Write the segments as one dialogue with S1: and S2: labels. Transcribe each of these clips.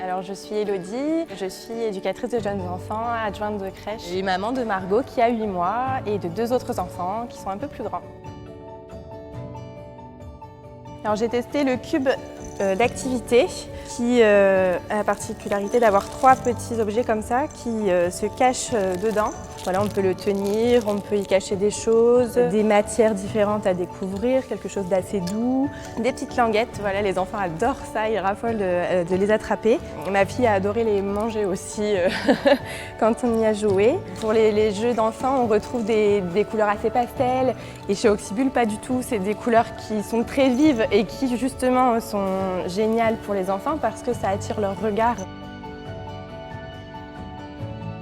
S1: Alors je suis Elodie, je suis éducatrice de jeunes enfants, adjointe de crèche et maman de Margot qui a 8 mois et de 2 autres enfants qui sont un peu plus grands. Alors j'ai testé le cube d'activité qui a la particularité d'avoir 3 petits objets comme ça qui se cachent dedans. Voilà, on peut le tenir, on peut y cacher des choses, des matières différentes à découvrir, quelque chose d'assez doux, des petites languettes. Voilà, les enfants adorent ça, ils raffolent de les attraper. Ma fille a adoré les manger aussi quand on y a joué. Pour les jeux d'enfants, on retrouve des couleurs assez pastel et chez Oxybul, pas du tout. C'est des couleurs qui sont très vives et qui justement sont géniales pour les enfants parce que ça attire leur regard.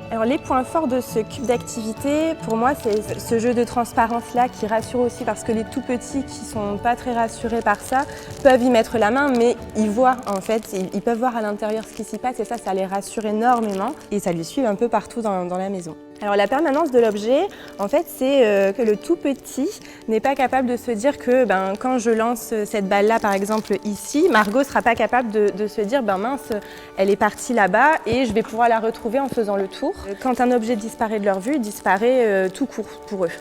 S1: Alors les points forts de ce cube d'activité, pour moi, c'est ce jeu de transparence-là qui rassure aussi parce que les tout petits qui sont pas très rassurés par ça peuvent y mettre la main, mais ils voient en fait, ils peuvent voir à l'intérieur ce qui s'y passe et ça les rassure énormément et ça les suit un peu partout dans la maison. Alors la permanence de l'objet, en fait, c'est que le tout petit n'est pas capable de se dire que quand je lance cette balle-là, par exemple ici, Margot ne sera pas capable de se dire mince, elle est partie là-bas et je vais pouvoir la retrouver en faisant le tour. Quand un objet disparaît de leur vue, il disparaît tout court pour eux.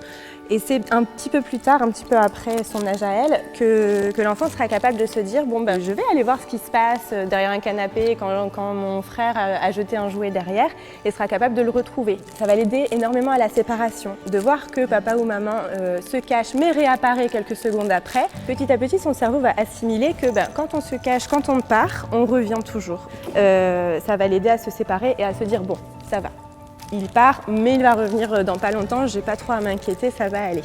S1: Et c'est un petit peu plus tard, un petit peu après son âge à elle, que l'enfant sera capable de se dire je vais aller voir ce qui se passe derrière un canapé quand mon frère a jeté un jouet derrière et sera capable de le retrouver. Ça va l'aider énormément à la séparation, de voir que papa ou maman se cache mais réapparaît quelques secondes après. Petit à petit, son cerveau va assimiler que quand on se cache, quand on part, on revient toujours. Ça va l'aider à se séparer et à se dire bon, ça va. Il part, mais il va revenir dans pas longtemps, j'ai pas trop à m'inquiéter, ça va aller.